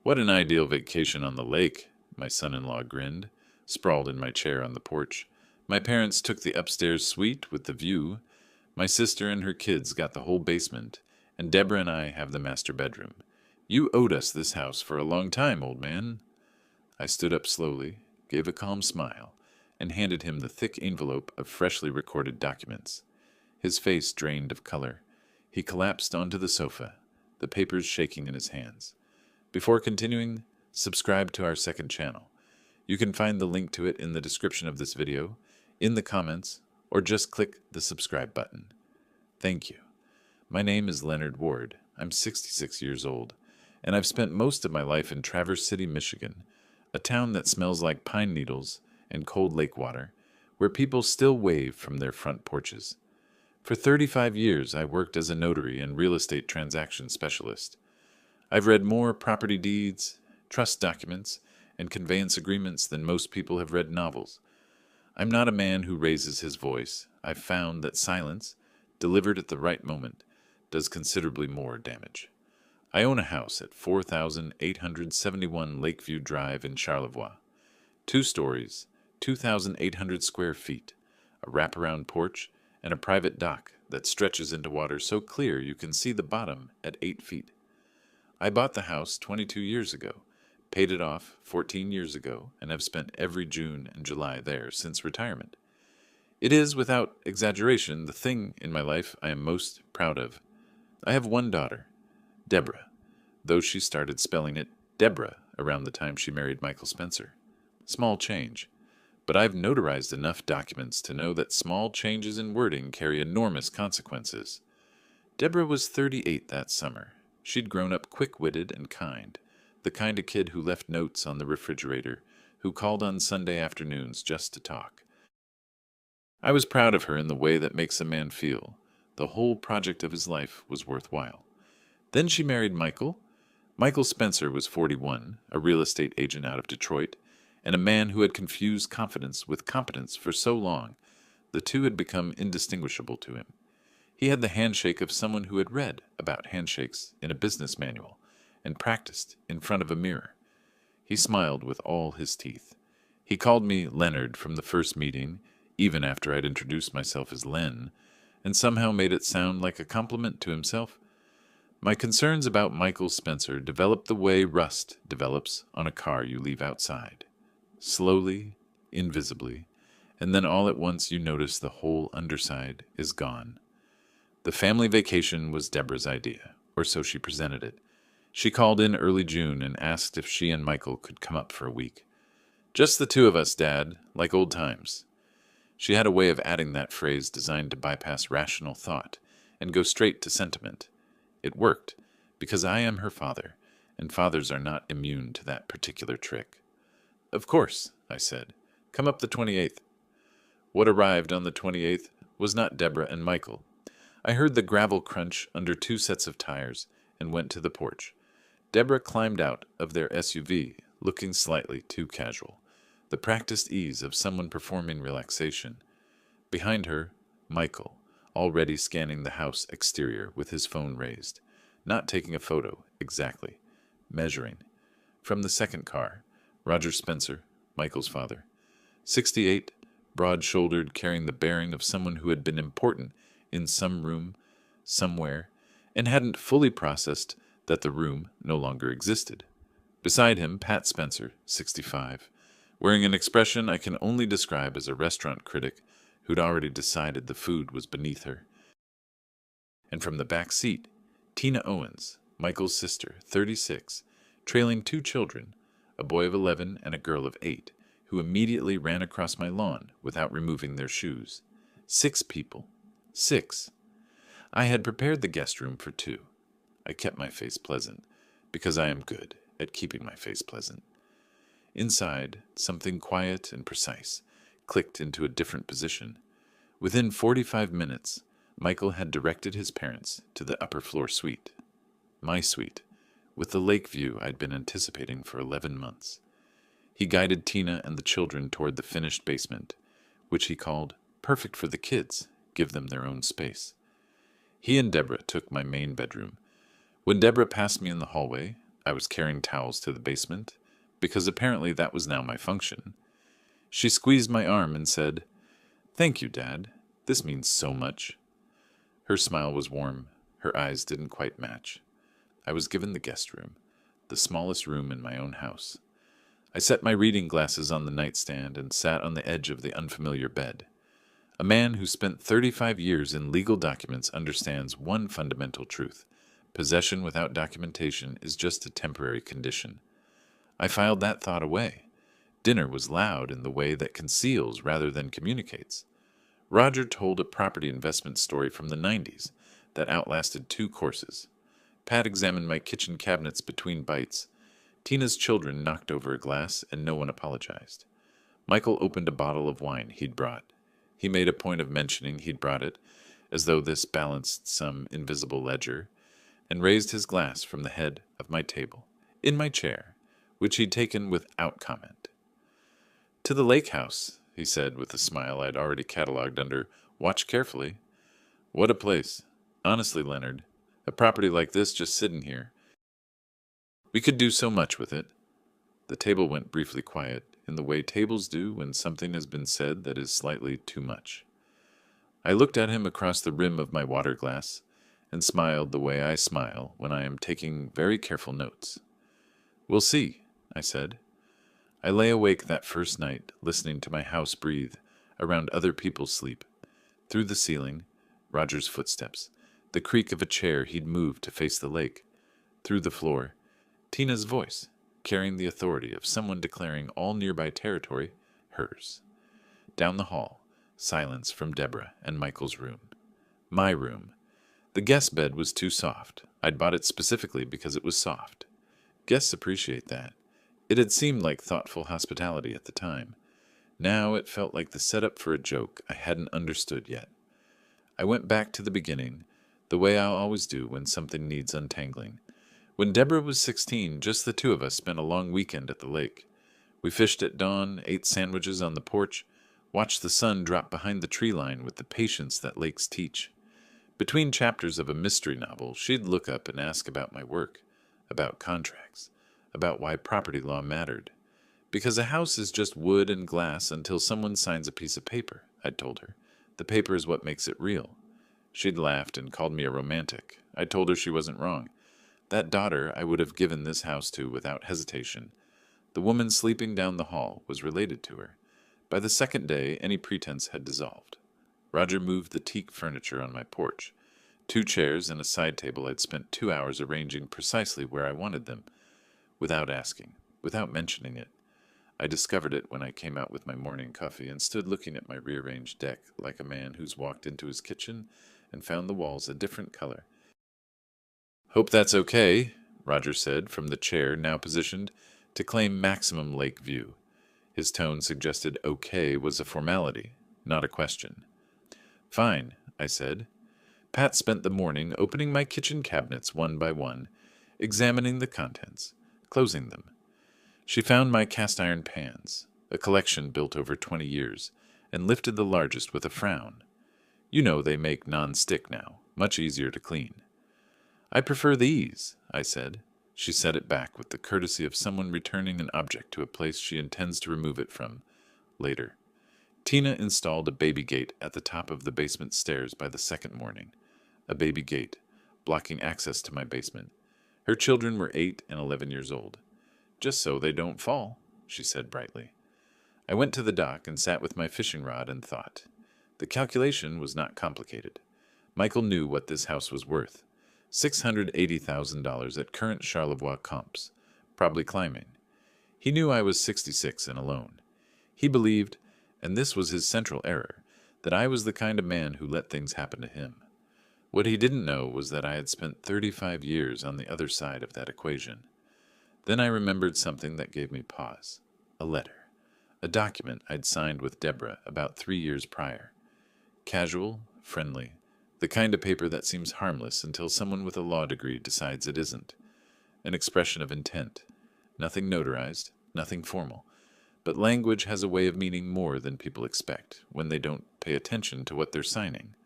What an ideal vacation on the lake, my son-in-law grinned, sprawled in my chair on the porch. My parents took the upstairs suite with the view. My sister and her kids got the whole basement, and Deborah and I have the master bedroom. You owed us this house for a long time, old man. I stood up slowly, gave a calm smile, and handed him the thick envelope of freshly recorded documents. His face drained of color. He collapsed onto the sofa, the papers shaking in his hands. Before continuing, subscribe to our second channel. You can find the link to it in the description of this video, in the comments, or just click the subscribe button. Thank you. My name is Leonard Ward. I'm 66 years old, and I've spent most of my life in Traverse City, Michigan, a town that smells like pine needles and cold lake water, where people still wave from their front porches. For 35 years, I worked as a notary and real estate transaction specialist. I've read more property deeds, trust documents, and conveyance agreements than most people have read novels. I'm not a man who raises his voice. I've found that silence, delivered at the right moment, does considerably more damage. I own a house at 4,871 Lakeview Drive in Charlevoix. 2 stories, 2,800 square feet, a wraparound porch, and a private dock that stretches into water so clear you can see the bottom at 8 feet. I bought the house 22 years ago, paid it off 14 years ago, and have spent every June and July there since retirement. It is, without exaggeration, the thing in my life I am most proud of. I have one daughter, Deborah, though she started spelling it Deborah around the time she married Michael Spencer. Small change, but I've notarized enough documents to know that small changes in wording carry enormous consequences. Deborah was 38 that summer. She'd grown up quick-witted and kind, the kind of kid who left notes on the refrigerator, who called on Sunday afternoons just to talk. I was proud of her in the way that makes a man feel. The whole project of his life was worthwhile. Then she married Michael. Michael Spencer was 41, a real estate agent out of Detroit, and a man who had confused confidence with competence for so long, the two had become indistinguishable to him. He had the handshake of someone who had read about handshakes in a business manual and practiced in front of a mirror. He smiled with all his teeth. He called me Leonard from the first meeting, even after I'd introduced myself as Len, and somehow made it sound like a compliment to himself. My concerns about Michael Spencer developed the way rust develops on a car you leave outside. Slowly, invisibly, and then all at once you notice the whole underside is gone. The family vacation was Deborah's idea, or so she presented it. She called in early June and asked if she and Michael could come up for a week. "Just the two of us, Dad, like old times." She had a way of adding that phrase designed to bypass rational thought and go straight to sentiment. It worked, because I am her father, and fathers are not immune to that particular trick. "Of course," I said. "Come up the 28th. What arrived on the 28th was not Deborah and Michael. I heard the gravel crunch under 2 sets of tires and went to the porch. Deborah climbed out of their SUV, looking slightly too casual, the practiced ease of someone performing relaxation. Behind her, Michael, already scanning the house exterior with his phone raised, not taking a photo, exactly, measuring. From the second car, Roger Spencer, Michael's father, 68, broad-shouldered, carrying the bearing of someone who had been important in some room, somewhere, and hadn't fully processed that the room no longer existed. Beside him, Pat Spencer, 65, wearing an expression I can only describe as a restaurant critic who'd already decided the food was beneath her. And from the back seat, Tina Owens, Michael's sister, 36, trailing 2 children, a boy of 11 and a girl of 8, who immediately ran across my lawn without removing their shoes. 6 people. 6. I had prepared the guest room for 2. I kept my face pleasant, because I am good at keeping my face pleasant. Inside, something quiet and precise clicked into a different position. Within 45 minutes, Michael had directed his parents to the upper floor suite. My suite, with the lake view I'd been anticipating for 11 months. He guided Tina and the children toward the finished basement, which he called perfect for the kids, give them their own space. He and Deborah took my main bedroom. When Deborah passed me in the hallway, I was carrying towels to the basement, because apparently that was now my function. She squeezed my arm and said, "Thank you, Dad. This means so much." Her smile was warm. Her eyes didn't quite match. I was given the guest room, the smallest room in my own house. I set my reading glasses on the nightstand and sat on the edge of the unfamiliar bed. A man who spent 35 years in legal documents understands one fundamental truth. Possession without documentation is just a temporary condition. I filed that thought away. Dinner was loud in the way that conceals rather than communicates. Roger told a property investment story from the 90s that outlasted 2 courses. Pat examined my kitchen cabinets between bites. Tina's children knocked over a glass, and no one apologized. Michael opened a bottle of wine he'd brought. He made a point of mentioning he'd brought it, as though this balanced some invisible ledger, and raised his glass from the head of my table, in my chair, which he'd taken without comment. "To the lake house," he said with a smile I'd already catalogued under "watch carefully." "What a place. Honestly, Leonard, a property like this just sitting here. We could do so much with it." The table went briefly quiet, in the way tables do when something has been said that is slightly too much. I looked at him across the rim of my water glass, and smiled the way I smile when I am taking very careful notes. "We'll see," I said. I lay awake that first night, listening to my house breathe, around other people's sleep. Through the ceiling, Roger's footsteps, the creak of a chair he'd moved to face the lake. Through the floor, Tina's voice, carrying the authority of someone declaring all nearby territory hers. Down the hall, silence from Deborah and Michael's room. My room. The guest bed was too soft. I'd bought it specifically because it was soft. Guests appreciate that. It had seemed like thoughtful hospitality at the time. Now it felt like the setup for a joke I hadn't understood yet. I went back to the beginning, the way I always do when something needs untangling. When Deborah was 16, just the 2 of us spent a long weekend at the lake. We fished at dawn, ate sandwiches on the porch, watched the sun drop behind the tree line with the patience that lakes teach. Between chapters of a mystery novel, she'd look up and ask about my work, about contracts, about why property law mattered. "Because a house is just wood and glass until someone signs a piece of paper," I'd told her. "The paper is what makes it real." She'd laughed and called me a romantic. I told her she wasn't wrong. That daughter I would have given this house to without hesitation. The woman sleeping down the hall was related to her. By the second day, any pretense had dissolved. Roger moved the teak furniture on my porch. 2 chairs and a side table I'd spent 2 hours arranging precisely where I wanted them, without asking, without mentioning it. I discovered it when I came out with my morning coffee and stood looking at my rearranged deck like a man who's walked into his kitchen and found the walls a different color. "Hope that's okay," Roger said from the chair now positioned to claim maximum lake view. His tone suggested okay was a formality, not a question. "Fine," I said. Pat spent the morning opening my kitchen cabinets one by one, examining the contents, closing them. She found my cast-iron pans, a collection built over 20 years, and lifted the largest with a frown. "You know they make non-stick now, much easier to clean." "I prefer these," I said. She set it back with the courtesy of someone returning an object to a place she intends to remove it from later. Tina installed a baby gate at the top of the basement stairs by the second morning. A baby gate, blocking access to my basement. Her children were 8 and 11 years old. "Just so they don't fall," she said brightly. I went to the dock and sat with my fishing rod and thought. The calculation was not complicated. Michael knew what this house was worth. $680,000 at current Charlevoix comps, probably climbing. He knew I was 66 and alone. He believed, and this was his central error, that I was the kind of man who let things happen to him. What he didn't know was that I had spent 35 years on the other side of that equation. Then I remembered something that gave me pause. A letter. A document I'd signed with Deborah about 3 years prior. Casual, friendly, the kind of paper that seems harmless until someone with a law degree decides it isn't. An expression of intent. Nothing notarized, nothing formal. But language has a way of meaning more than people expect when they don't pay attention to what they're signing.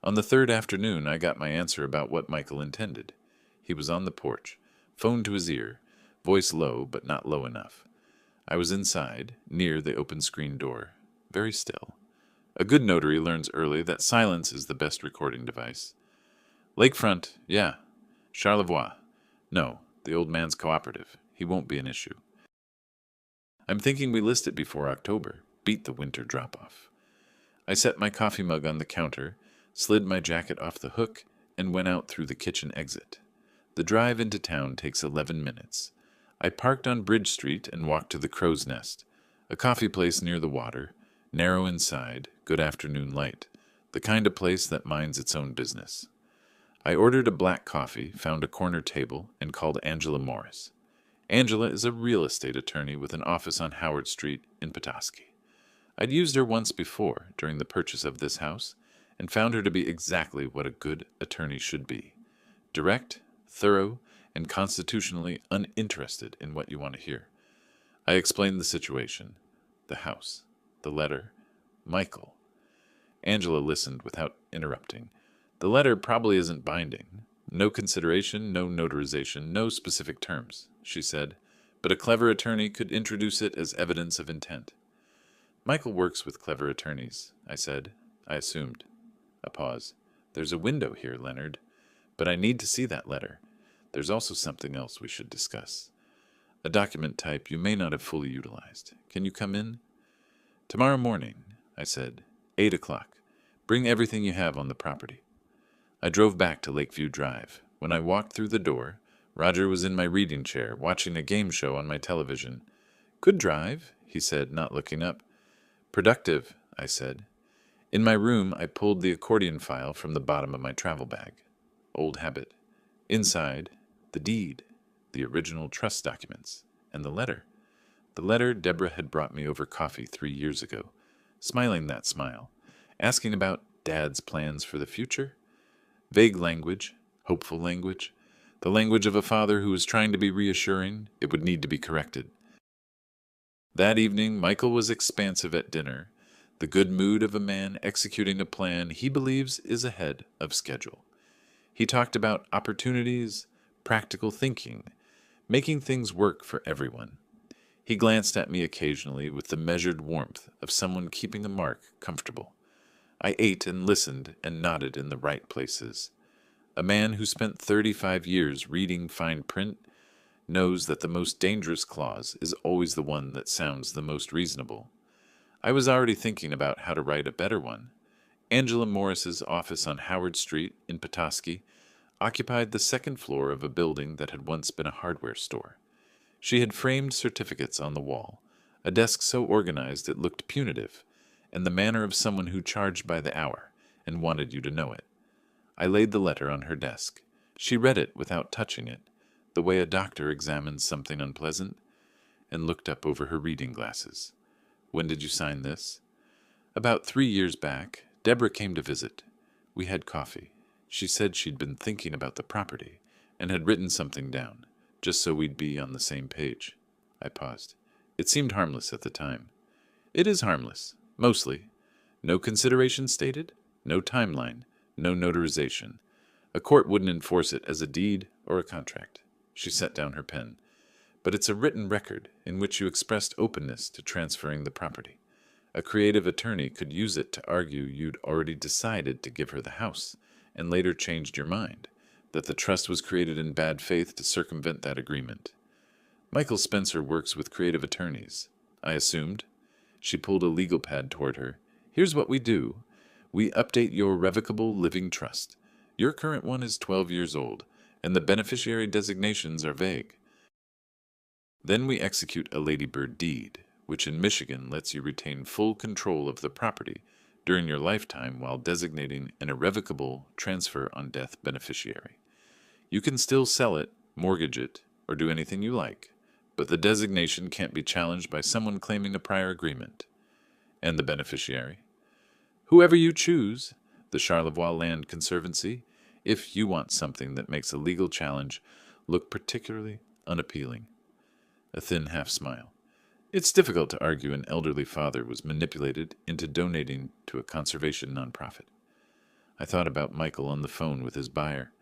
On the 3rd afternoon, I got my answer about what Michael intended. He was on the porch, phone to his ear, voice low but not low enough. I was inside, near the open screen door, very still. A good notary learns early that silence is the best recording device. Lakefront, yeah. Charlevoix. No, the old man's cooperative. He won't be an issue. I'm thinking we list it before October. Beat the winter drop-off. I set my coffee mug on the counter, slid my jacket off the hook, and went out through the kitchen exit. The drive into town takes 11 minutes. I parked on Bridge Street and walked to the Crow's Nest, a coffee place near the water, narrow inside, good afternoon light, the kind of place that minds its own business. I ordered a black coffee, found a corner table, and called Angela Morris. Angela is a real estate attorney with an office on Howard Street in Petoskey. I'd used her once before during the purchase of this house and found her to be exactly what a good attorney should be. Direct, thorough, and constitutionally uninterested in what you want to hear. I explained the situation, the house, the letter, Michael. Angela listened without interrupting. The letter probably isn't binding. No consideration, no notarization, no specific terms, she said, but a clever attorney could introduce it as evidence of intent. Michael works with clever attorneys, I said. I assumed. A pause. There's a window here, Leonard, but I need to see that letter. There's also something else we should discuss. A document type you may not have fully utilized. Can you come in? Tomorrow morning, I said. 8 o'clock. Bring everything you have on the property. I drove back to Lakeview Drive. When I walked through the door, Roger was in my reading chair, watching a game show on my television. Good drive, he said, not looking up. Productive, I said. In my room, I pulled the accordion file from the bottom of my travel bag. Old habit. Inside, the deed, the original trust documents, and the letter. The letter Deborah had brought me over coffee 3 years ago, smiling that smile, asking about Dad's plans for the future. Vague language, hopeful language, the language of a father who was trying to be reassuring. It would need to be corrected. That evening, Michael was expansive at dinner, the good mood of a man executing a plan he believes is ahead of schedule. He talked about opportunities, practical thinking, making things work for everyone. He glanced at me occasionally with the measured warmth of someone keeping a mark comfortable. I ate and listened and nodded in the right places. A man who spent 35 years reading fine print knows that the most dangerous clause is always the one that sounds the most reasonable. I was already thinking about how to write a better one. Angela Morris's office on Howard Street in Petoskey occupied the second floor of a building that had once been a hardware store. She had framed certificates on the wall, a desk so organized it looked punitive, and the manner of someone who charged by the hour and wanted you to know it. I laid the letter on her desk. She read it without touching it, the way a doctor examines something unpleasant, and looked up over her reading glasses. When did you sign this? About 3 years back. Deborah came to visit. We had coffee. She said she'd been thinking about the property and had written something down, just so we'd be on the same page. I paused. It seemed harmless at the time. It is harmless, mostly. No consideration stated, no timeline, no notarization. A court wouldn't enforce it as a deed or a contract. She set down her pen. But it's a written record in which you expressed openness to transferring the property. A creative attorney could use it to argue you'd already decided to give her the house, and later changed your mind, that the trust was created in bad faith to circumvent that agreement. Michael Spencer works with creative attorneys, I assumed. She pulled a legal pad toward her. Here's what we do. We update your revocable living trust. Your current one is 12 years old, and the beneficiary designations are vague. Then we execute a ladybird deed, which in Michigan lets you retain full control of the property during your lifetime while designating an irrevocable transfer on death beneficiary. You can still sell it, mortgage it, or do anything you like, but the designation can't be challenged by someone claiming a prior agreement. And the beneficiary? Whoever you choose, the Charlevoix Land Conservancy, if you want something that makes a legal challenge look particularly unappealing. A thin half-smile. It's difficult to argue an elderly father was manipulated into donating to a conservation nonprofit. I thought about Michael on the phone with his buyer,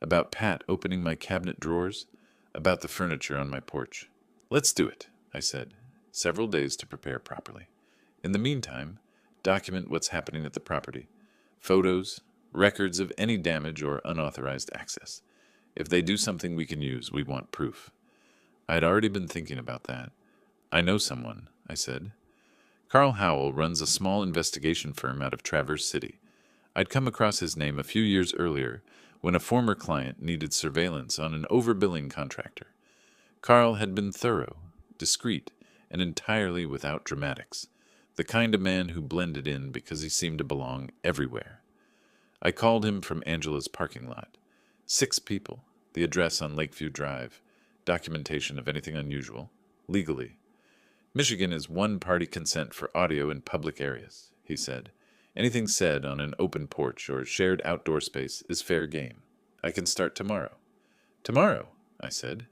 about Pat opening my cabinet drawers, about the furniture on my porch. Let's do it, I said. Several days to prepare properly. In the meantime, document what's happening at the property. Photos, records of any damage or unauthorized access. If they do something we can use, we want proof. I had already been thinking about that. I know someone, I said. Carl Howell runs a small investigation firm out of Traverse City. I'd come across his name a few years earlier when a former client needed surveillance on an overbilling contractor. Carl had been thorough, discreet, and entirely without dramatics, the kind of man who blended in because he seemed to belong everywhere. I called him from Angela's parking lot. 6 people, the address on Lakeview Drive, documentation of anything unusual, legally. Michigan is one-party consent for audio in public areas, he said. Anything said on an open porch or shared outdoor space is fair game. I can start tomorrow. Tomorrow, I said.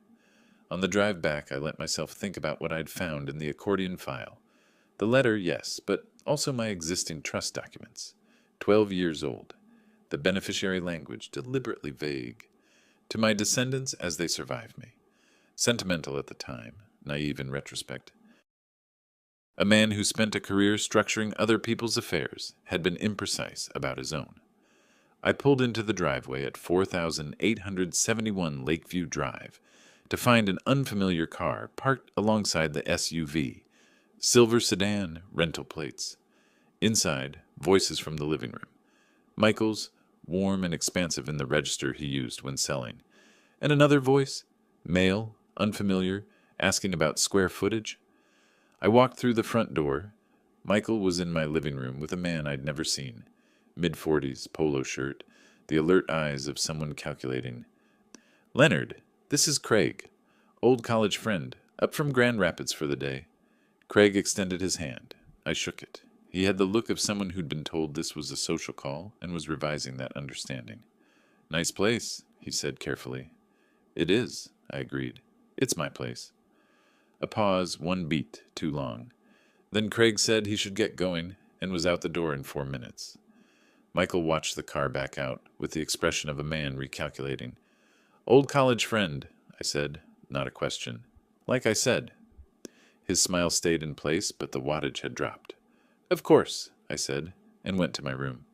On the drive back, I let myself think about what I'd found in the accordion file. The letter, yes, but also my existing trust documents. 12 years old. The beneficiary language deliberately vague. To my descendants as they survive me. Sentimental at the time, naive in retrospect. A man who spent a career structuring other people's affairs had been imprecise about his own. I pulled into the driveway at 4871 Lakeview Drive to find an unfamiliar car parked alongside the SUV. Silver sedan, rental plates. Inside, voices from the living room. Michael's, warm and expansive in the register he used when selling. And another voice, male, unfamiliar, asking about square footage. I walked through the front door. Michael was in my living room with a man I'd never seen. Mid-40s, polo shirt, the alert eyes of someone calculating. Leonard, this is Craig, old college friend, up from Grand Rapids for the day. Craig extended his hand. I shook it. He had the look of someone who'd been told this was a social call and was revising that understanding. Nice place, he said carefully. It is, I agreed. It's my place. A pause, 1 beat, too long. Then Craig said he should get going and was out the door in 4 minutes. Michael watched the car back out with the expression of a man recalculating. Old college friend, I said, not a question. Like I said. His smile stayed in place, but the wattage had dropped. Of course, I said, and went to my room.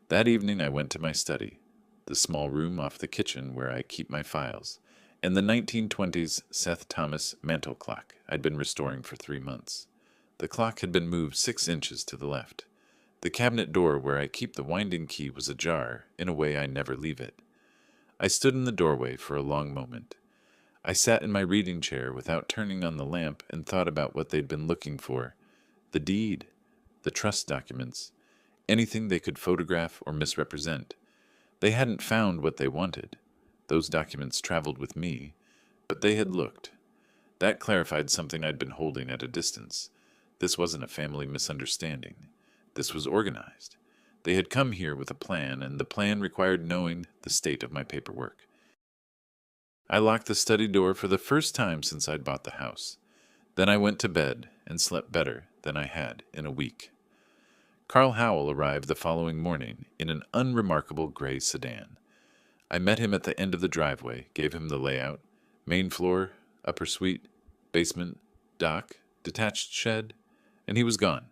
That evening I went to my study, the small room off the kitchen where I keep my files, and the 1920s Seth Thomas mantel clock I'd been restoring for 3 months. The clock had been moved 6 inches to the left. The cabinet door where I keep the winding key was ajar in a way I never leave it. I stood in the doorway for a long moment. I sat in my reading chair without turning on the lamp and thought about what they'd been looking for. The deed, the trust documents, anything they could photograph or misrepresent. They hadn't found what they wanted. Those documents traveled with me, but they had looked. That clarified something I'd been holding at a distance. This wasn't a family misunderstanding. This was organized. They had come here with a plan, and the plan required knowing the state of my paperwork. I locked the study door for the first time since I'd bought the house. Then I went to bed and slept better than I had in a week. Carl Howell arrived the following morning in an unremarkable gray sedan. I met him at the end of the driveway, gave him the layout, main floor, upper suite, basement, dock, detached shed, and he was gone.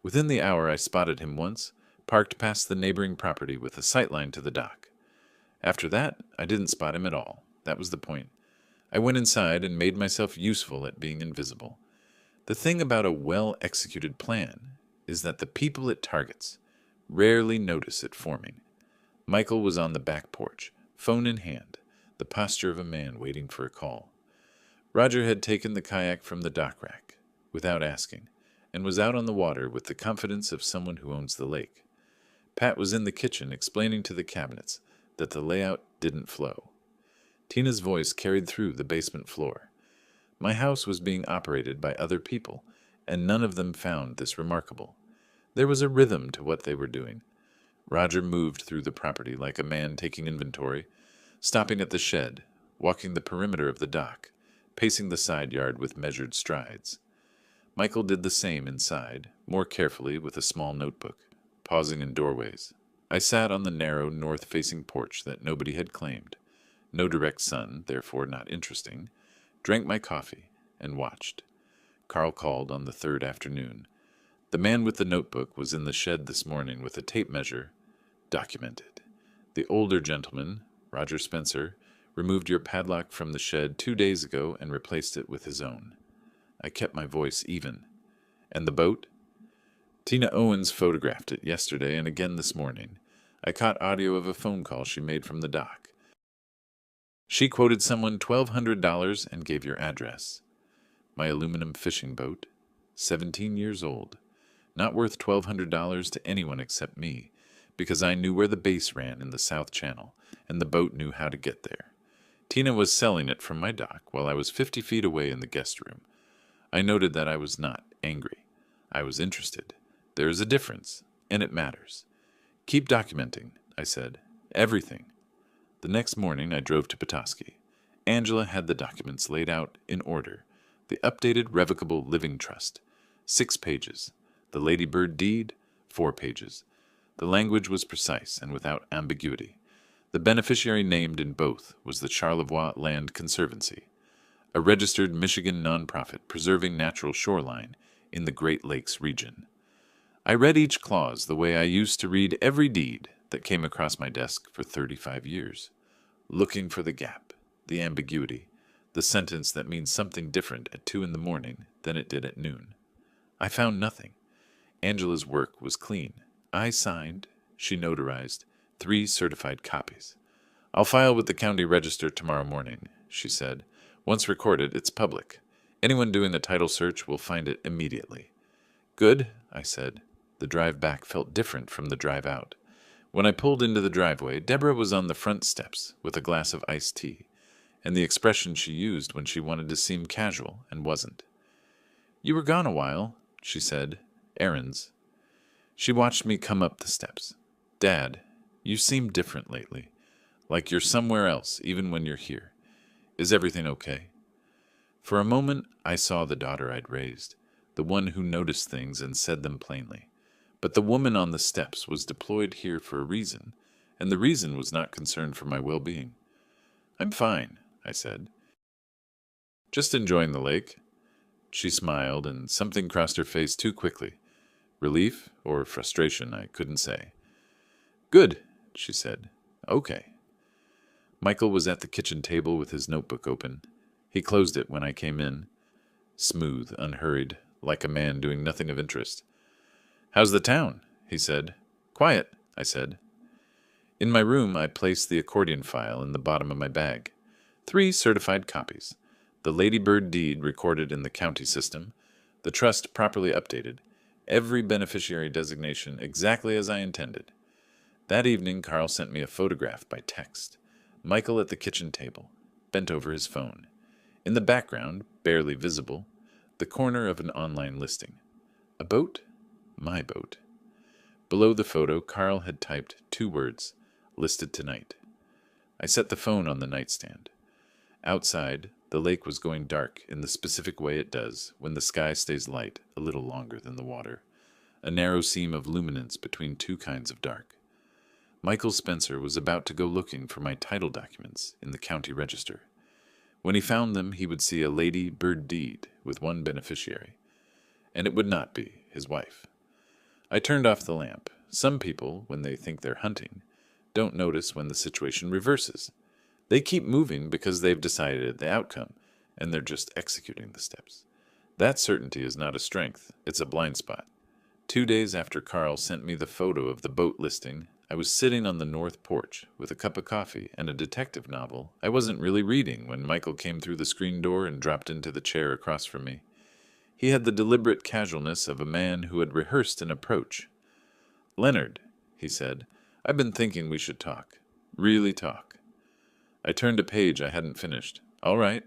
Within the hour I spotted him once, parked past the neighboring property with a sightline to the dock. After that, I didn't spot him at all. That was the point. I went inside and made myself useful at being invisible. The thing about a well-executed plan is that the people it targets rarely notice it forming. Michael was on the back porch, phone in hand, the posture of a man waiting for a call. Roger had taken the kayak from the dock rack, without asking, and was out on the water with the confidence of someone who owns the lake. Pat was in the kitchen explaining to the cabinets that the layout didn't flow. Tina's voice carried through the basement floor. My house was being operated by other people, and none of them found this remarkable. There was a rhythm to what they were doing. Roger moved through the property like a man taking inventory, stopping at the shed, walking the perimeter of the dock, pacing the side yard with measured strides. Michael did the same inside, more carefully with a small notebook, pausing in doorways. I sat on the narrow north-facing porch that nobody had claimed. no direct sun, therefore not interesting, drank my coffee, and watched. Carl called on the third afternoon. The man with the notebook was in the shed this morning with a tape measure. Documented. The older gentleman, Roger Spencer, removed your padlock from the shed 2 days ago and replaced it with his own. I kept my voice even. And the boat? Tina Owens photographed it yesterday and again this morning. I caught audio of a phone call she made from the dock. She quoted someone $1,200 and gave your address. My aluminum fishing boat, 17 years old, not worth $1,200 to anyone except me, because I knew where the base ran in the South Channel, and the boat knew how to get there. Tina was selling it from my dock while I was 50 feet away in the guest room. I noted that I was not angry. I was interested. There is a difference, and it matters. Keep documenting, I said. Everything. The next morning I drove to Petoskey. Angela had the documents laid out in order. The updated revocable living trust, 6 pages. The Lady Bird deed, 4 pages. The language was precise and without ambiguity. The beneficiary named in both was the Charlevoix Land Conservancy, a registered Michigan nonprofit preserving natural shoreline in the Great Lakes region. I read each clause the way I used to read every deed that came across my desk for 35 years, looking for the gap, the ambiguity, the sentence that means something different at 2 a.m. than it did at noon. I found nothing. Angela's work was clean. I signed, she notarized, 3 certified copies. I'll file with the county register tomorrow morning, she said. Once recorded, it's public. Anyone doing the title search will find it immediately. Good, I said. The drive back felt different from the drive out. When I pulled into the driveway, Deborah was on the front steps with a glass of iced tea, and the expression she used when she wanted to seem casual and wasn't. You were gone a while, she said. Errands. She watched me come up the steps. Dad, you seem different lately, like you're somewhere else even when you're here. Is everything okay? For a moment, I saw the daughter I'd raised, the one who noticed things and said them plainly. But the woman on the steps was deployed here for a reason, and the reason was not concerned for my well-being. I'm fine, I said. Just enjoying the lake. She smiled, and something crossed her face too quickly. Relief or frustration, I couldn't say. Good, she said. Okay. Michael was at the kitchen table with his notebook open. He closed it when I came in. Smooth, unhurried, like a man doing nothing of interest. How's the town? He said. Quiet, I said. In my room, I placed the accordion file in the bottom of my bag. 3 certified copies. The Lady Bird deed recorded in the county system. The trust properly updated. Every beneficiary designation exactly as I intended. That evening, Carl sent me a photograph by text. Michael at the kitchen table, bent over his phone. In the background, barely visible, the corner of an online listing. A boat? My boat. Below the photo, Carl had typed 2 words, listed tonight. I set the phone on the nightstand. Outside, the lake was going dark in the specific way it does when the sky stays light a little longer than the water, a narrow seam of luminance between 2 kinds of dark. Michael Spencer was about to go looking for my title documents in the county register. When he found them, he would see a Lady Bird deed with 1 beneficiary, and it would not be his wife. I turned off the lamp. Some people, when they think they're hunting, don't notice when the situation reverses. They keep moving because they've decided the outcome, and they're just executing the steps. That certainty is not a strength, it's a blind spot. 2 days after Carl sent me the photo of the boat listing, I was sitting on the north porch with a cup of coffee and a detective novel I wasn't really reading when Michael came through the screen door and dropped into the chair across from me. He had the deliberate casualness of a man who had rehearsed an approach. Leonard, he said, I've been thinking we should talk. Really talk. I turned a page I hadn't finished. All right.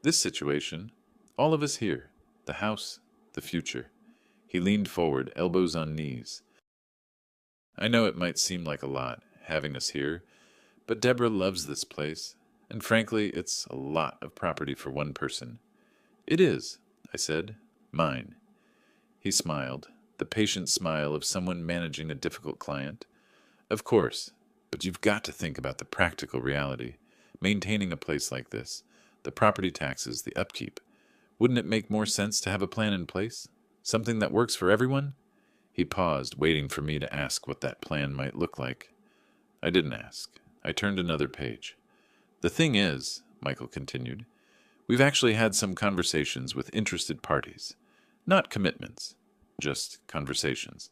This situation, all of us here, the house, the future. He leaned forward, elbows on knees. I know it might seem like a lot, having us here, but Deborah loves this place, and frankly, it's a lot of property for one person. It is, I said. Mine. He smiled, the patient smile of someone managing a difficult client. Of course, but you've got to think about the practical reality. maintaining a place like this, the property taxes, the upkeep. Wouldn't it make more sense to have a plan in place? Something that works for everyone? He paused, waiting for me to ask what that plan might look like. I didn't ask. I turned another page. The thing is, Michael continued, we've actually had some conversations with interested parties. Not commitments, just conversations.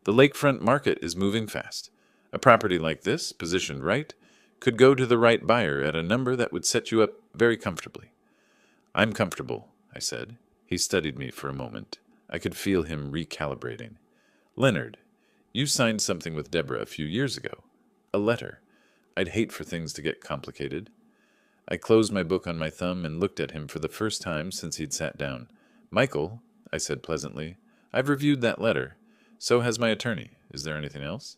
The lakefront market is moving fast. A property like this, positioned right, could go to the right buyer at a number that would set you up very comfortably. I'm comfortable, I said. He studied me for a moment. I could feel him recalibrating. Leonard, you signed something with Deborah a few years ago. A letter. I'd hate for things to get complicated. I closed my book on my thumb and looked at him for the first time since he'd sat down. Michael, I said pleasantly, I've reviewed that letter. So has my attorney. Is there anything else?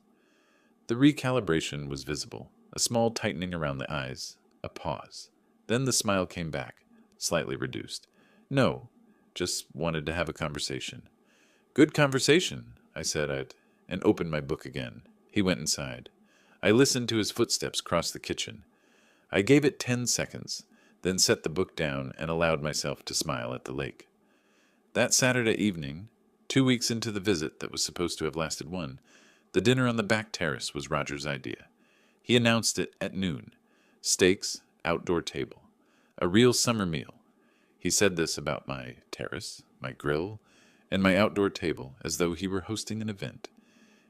The recalibration was visible, a small tightening around the eyes, a pause. Then the smile came back, slightly reduced. No, just wanted to have a conversation. Good conversation, I said, and opened my book again. He went inside. I listened to his footsteps cross the kitchen. I gave it 10 seconds, then set the book down and allowed myself to smile at the lake. That Saturday evening, 2 weeks into the visit that was supposed to have lasted one, the dinner on the back terrace was Roger's idea. He announced it at noon. Steaks, outdoor table. A real summer meal. He said this about my terrace, my grill, and my outdoor table as though he were hosting an event.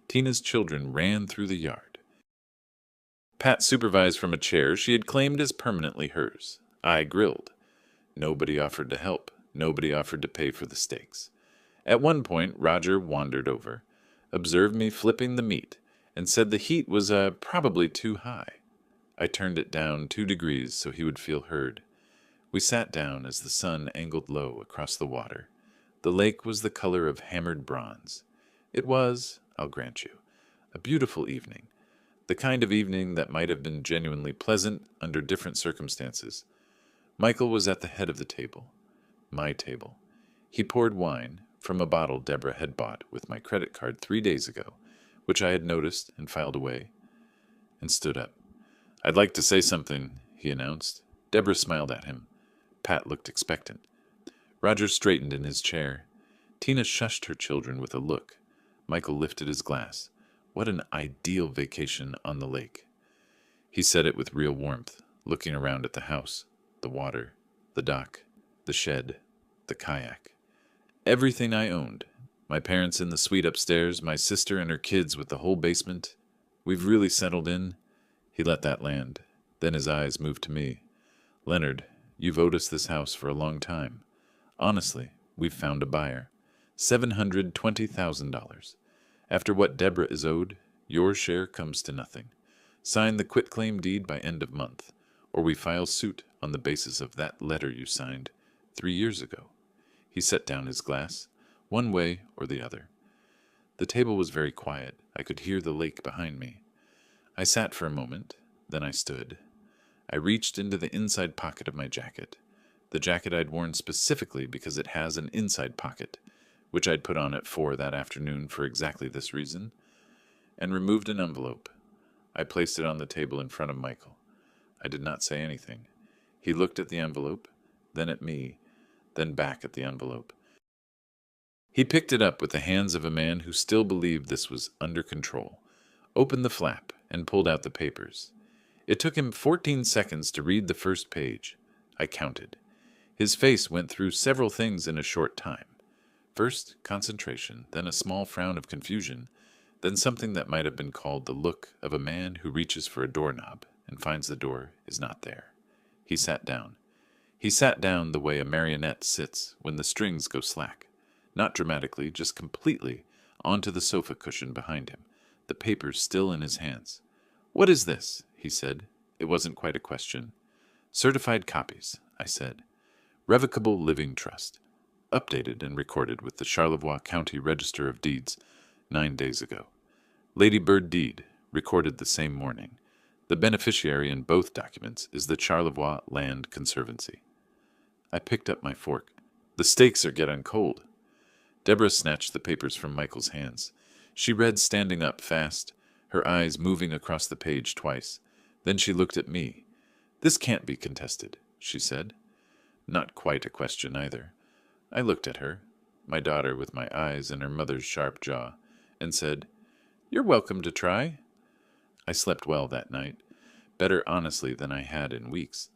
Tina's children ran through the yard. Pat supervised from a chair she had claimed as permanently hers. I grilled. Nobody offered to help. Nobody offered to pay for the steaks. At one point, Roger wandered over, observed me flipping the meat, and said the heat was probably too high. I turned it down 2 degrees so he would feel heard. We sat down as the sun angled low across the water. The lake was the color of hammered bronze. It was, I'll grant you, a beautiful evening, the kind of evening that might have been genuinely pleasant under different circumstances. Michael was at the head of the table, my table. He poured wine from a bottle Deborah had bought with my credit card 3 days ago, which I had noticed and filed away, and stood up. I'd like to say something, he announced. Deborah smiled at him. Pat looked expectant. Roger straightened in his chair. Tina shushed her children with a look. Michael lifted his glass. What an ideal vacation on the lake. He said it with real warmth, looking around at the house, the water, the dock, the shed, the kayak. Everything I owned. My parents in the suite upstairs, my sister and her kids with the whole basement. We've really settled in. He let that land. Then his eyes moved to me. Leonard, you've owed us this house for a long time. Honestly, we've found a buyer. $720,000. After what Deborah is owed, your share comes to nothing. Sign the quitclaim deed by end of month, or we file suit on the basis of that letter you signed 3 years ago. He set down his glass, one way or the other. The table was very quiet. I could hear the lake behind me. I sat for a moment, then I stood. I reached into the inside pocket of my jacket, the jacket I'd worn specifically because it has an inside pocket, which I'd put on at 4 that afternoon for exactly this reason, and removed an envelope. I placed it on the table in front of Michael. I did not say anything. He looked at the envelope, then at me, then back at the envelope. He picked it up with the hands of a man who still believed this was under control, opened the flap, and pulled out the papers. It took him 14 seconds to read the first page. I counted. His face went through several things in a short time. First, concentration, then a small frown of confusion, then something that might have been called the look of a man who reaches for a doorknob and finds the door is not there. He sat down. He sat down the way a marionette sits when the strings go slack. Not dramatically, just completely, onto the sofa cushion behind him, the papers still in his hands. "What is this?" he said. It wasn't quite a question. "Certified copies," I said. "Revocable Living Trust. Updated and recorded with the Charlevoix County Register of Deeds 9 days ago. Lady Bird deed, recorded the same morning. The beneficiary in both documents is the Charlevoix Land Conservancy." I picked up my fork. "The steaks are getting cold." Deborah snatched the papers from Michael's hands. She read standing up fast, her eyes moving across the page twice. Then she looked at me. "This can't be contested," she said. Not quite a question either. I looked at her, my daughter with my eyes and her mother's sharp jaw, and said, "You're welcome to try." I slept well that night, better honestly than I had in weeks.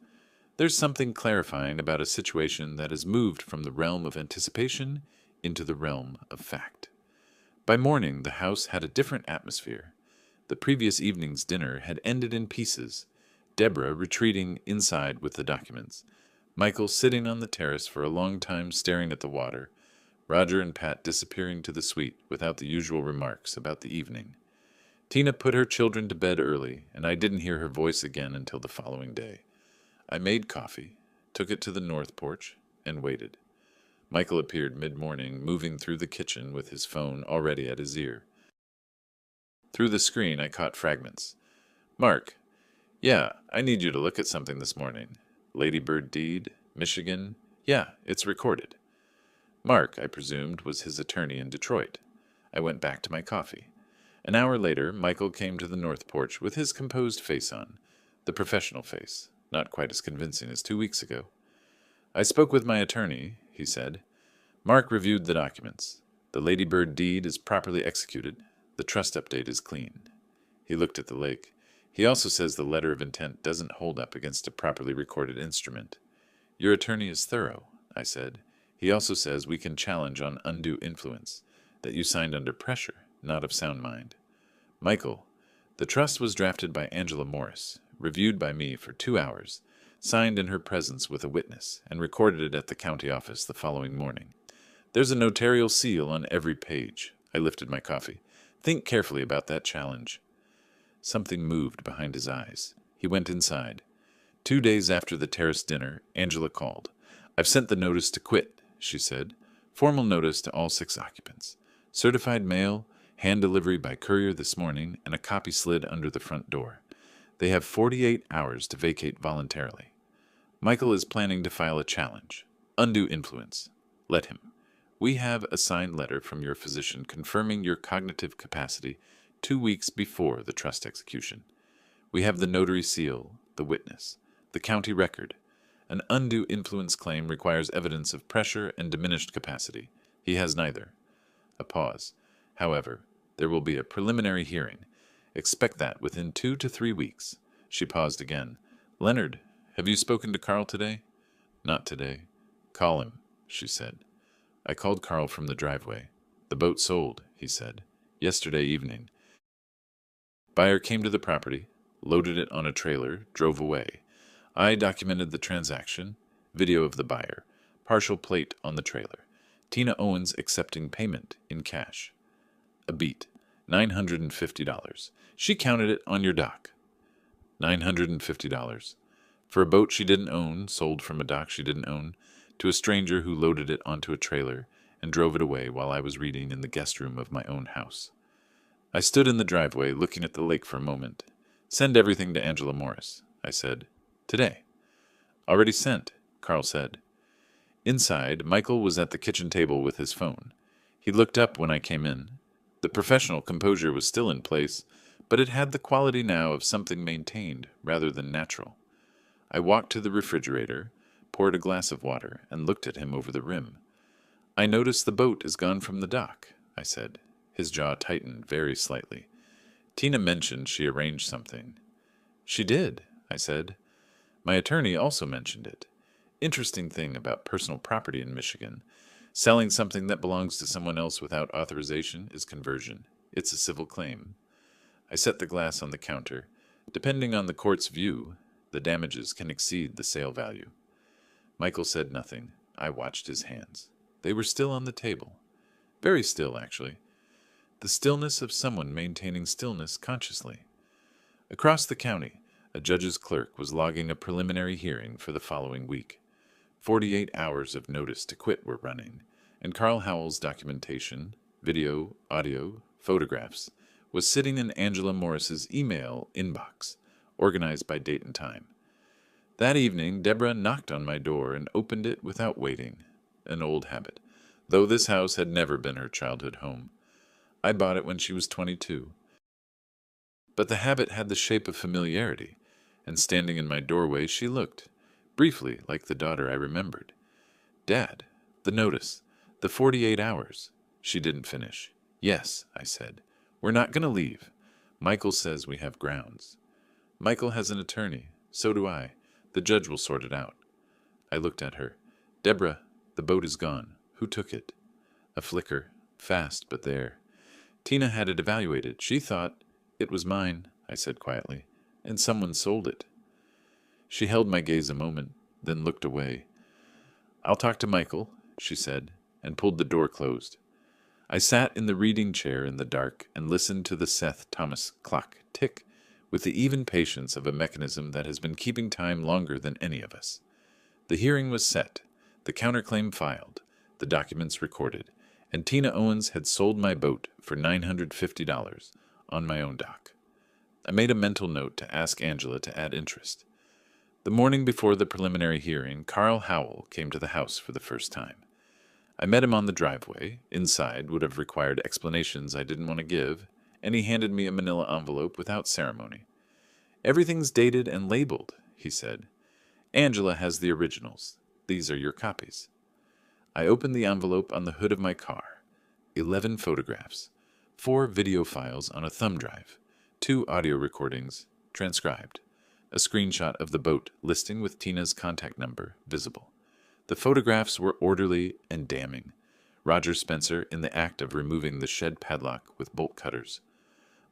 There's something clarifying about a situation that has moved from the realm of anticipation into the realm of fact. By morning, the house had a different atmosphere. The previous evening's dinner had ended in pieces, Deborah retreating inside with the documents, Michael sitting on the terrace for a long time staring at the water, Roger and Pat disappearing to the suite without the usual remarks about the evening. Tina put her children to bed early, and I didn't hear her voice again until the following day. I made coffee, took it to the north porch, and waited. Michael appeared mid-morning, moving through the kitchen with his phone already at his ear. Through the screen, I caught fragments. "Mark, yeah, I need you to look at something this morning. Lady Bird deed, Michigan. Yeah, it's recorded." Mark, I presumed, was his attorney in Detroit. I went back to my coffee. An hour later, Michael came to the north porch with his composed face on, the professional face, not quite as convincing as 2 weeks ago. "I spoke with my attorney," he said. "Mark reviewed the documents. The Lady Bird deed is properly executed. The trust update is clean." He looked at the lake. "He also says the letter of intent doesn't hold up against a properly recorded instrument." "Your attorney is thorough," I said. "He also says we can challenge on undue influence, that you signed under pressure, not of sound mind." "Michael, the trust was drafted by Angela Morris, reviewed by me for 2 hours, signed in her presence with a witness, and recorded at the county office the following morning. There's a notarial seal on every page." I lifted my coffee. "Think carefully about that challenge." Something moved behind his eyes. He went inside. 2 days after the terrace dinner, Angela called. "I've sent the notice to quit," she said. "Formal notice to all 6 occupants. Certified mail, hand delivery by courier this morning, and a copy slid under the front door. They have 48 hours to vacate voluntarily. Michael is planning to file a challenge. Undue influence. Let him. We have a signed letter from your physician confirming your cognitive capacity 2 weeks before the trust execution. We have the notary seal, the witness, the county record. An undue influence claim requires evidence of pressure and diminished capacity. He has neither." A pause. "However, there will be a preliminary hearing. Expect that within 2 to 3 weeks." She paused again. "Leonard, have you spoken to Carl today?" "Not today." "Call him," she said. I called Carl from the driveway. "The boat sold," he said. "Yesterday evening. Buyer came to the property, loaded it on a trailer, drove away. I documented the transaction, video of the buyer, partial plate on the trailer. Tina Owens accepting payment in cash. A beat. $950. She counted it on your dock. $950. For a boat she didn't own, sold from a dock she didn't own, to a stranger who loaded it onto a trailer and drove it away while I was reading in the guest room of my own house. I stood in the driveway looking at the lake for a moment. "Send everything to Angela Morris," I said. "Today." "Already sent," Carl said. Inside, Michael was at the kitchen table with his phone. He looked up when I came in. The professional composure was still in place, but it had the quality now of something maintained rather than natural. I walked to the refrigerator, poured a glass of water, and looked at him over the rim. "I notice the boat is gone from the dock," I said. His jaw tightened very slightly. "Tina mentioned she arranged something." "She did," I said. "My attorney also mentioned it. Interesting thing about personal property in Michigan. Selling something that belongs to someone else without authorization is conversion. It's a civil claim." I set the glass on the counter. Depending on the court's view, the damages can exceed the sale value. Michael said nothing. I watched his hands. They were still on the table. Very still, actually. The stillness of someone maintaining stillness consciously. Across the county, a judge's clerk was logging a preliminary hearing for the following week. 48 hours of notice to quit were running, and Carl Howell's documentation, video, audio, photographs, was sitting in Angela Morris's email inbox, organized by date and time. That evening, Deborah knocked on my door and opened it without waiting, an old habit, though this house had never been her childhood home. I bought it when she was 22. But the habit had the shape of familiarity, and standing in my doorway, she looked, briefly, like the daughter I remembered. Dad, the notice, the 48 hours. She didn't finish. Yes, I said. We're not going to leave. Michael says we have grounds. Michael has an attorney. So do I. The judge will sort it out. I looked at her. Deborah, the boat is gone. Who took it? A flicker. Fast, but there. Tina had it evaluated. She thought it was mine, I said quietly, and someone sold it. She held my gaze a moment, then looked away. I'll talk to Michael, she said, and pulled the door closed. I sat in the reading chair in the dark and listened to the Seth Thomas clock tick with the even patience of a mechanism that has been keeping time longer than any of us. The hearing was set, the counterclaim filed, the documents recorded, and Tina Owens had sold my boat for $950 on my own dock. I made a mental note to ask Angela to add interest. The morning before the preliminary hearing, Carl Howell came to the house for the first time. I met him on the driveway. Inside would have required explanations I didn't want to give, and he handed me a manila envelope without ceremony. Everything's dated and labeled, he said. Angela has the originals. These are your copies. I opened the envelope on the hood of my car. 11 photographs, 4 video files on a thumb drive, 2 audio recordings, transcribed, a screenshot of the boat listing with Tina's contact number visible. The photographs were orderly and damning. Roger Spencer in the act of removing the shed padlock with bolt cutters.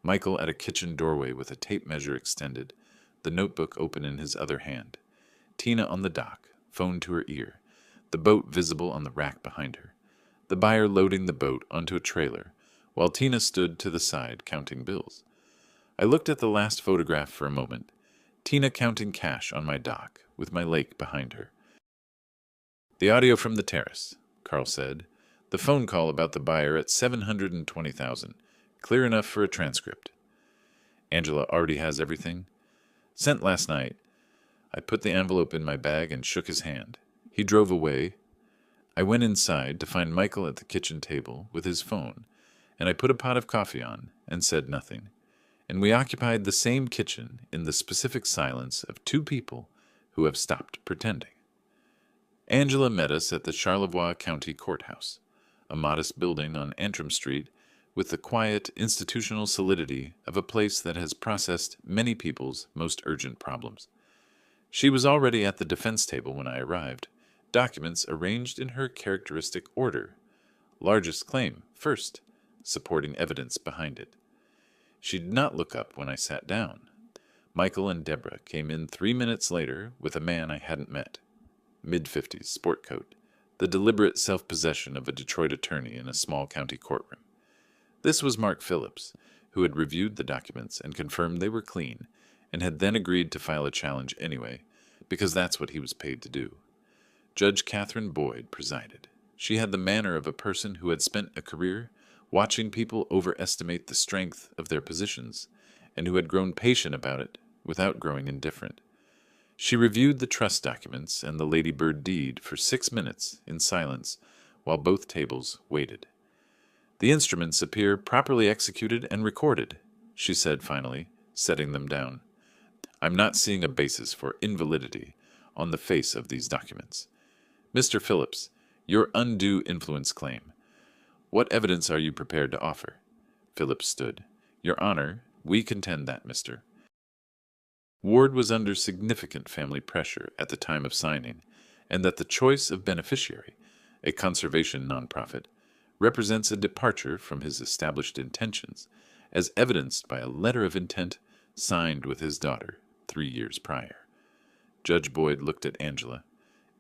Michael at a kitchen doorway with a tape measure extended, the notebook open in his other hand. Tina on the dock, phone to her ear, the boat visible on the rack behind her. The buyer loading the boat onto a trailer, while Tina stood to the side counting bills. I looked at the last photograph for a moment. Tina counting cash on my dock, with my lake behind her. The audio from the terrace, Carl said. The phone call about the buyer at $720,000. Clear enough for a transcript. Angela already has everything. Sent last night. I put the envelope in my bag and shook his hand. He drove away. I went inside to find Michael at the kitchen table with his phone, and I put a pot of coffee on and said nothing. And we occupied the same kitchen in the specific silence of 2 people who have stopped pretending. Angela met us at the Charlevoix County Courthouse, a modest building on Antrim Street with the quiet institutional solidity of a place that has processed many people's most urgent problems. She was already at the defense table when I arrived, documents arranged in her characteristic order. Largest claim first, supporting evidence behind it. She did not look up when I sat down. Michael and Deborah came in 3 minutes later with a man I hadn't met. Mid-50s, sport coat, the deliberate self-possession of a Detroit attorney in a small county courtroom. This was Mark Phillips, who had reviewed the documents and confirmed they were clean, and had then agreed to file a challenge anyway, because that's what he was paid to do. Judge Catherine Boyd presided. She had the manner of a person who had spent a career watching people overestimate the strength of their positions, and who had grown patient about it without growing indifferent. She reviewed the trust documents and the Lady Bird deed for 6 minutes in silence while both tables waited. The instruments appear properly executed and recorded, she said finally, setting them down. I'm not seeing a basis for invalidity on the face of these documents. Mr. Phillips, your undue influence claim. What evidence are you prepared to offer? Phillips stood. Your Honor, we contend that, Mr. Ward was under significant family pressure at the time of signing, and that the choice of beneficiary, a conservation nonprofit, represents a departure from his established intentions, as evidenced by a letter of intent signed with his daughter 3 years prior. Judge Boyd looked at Angela.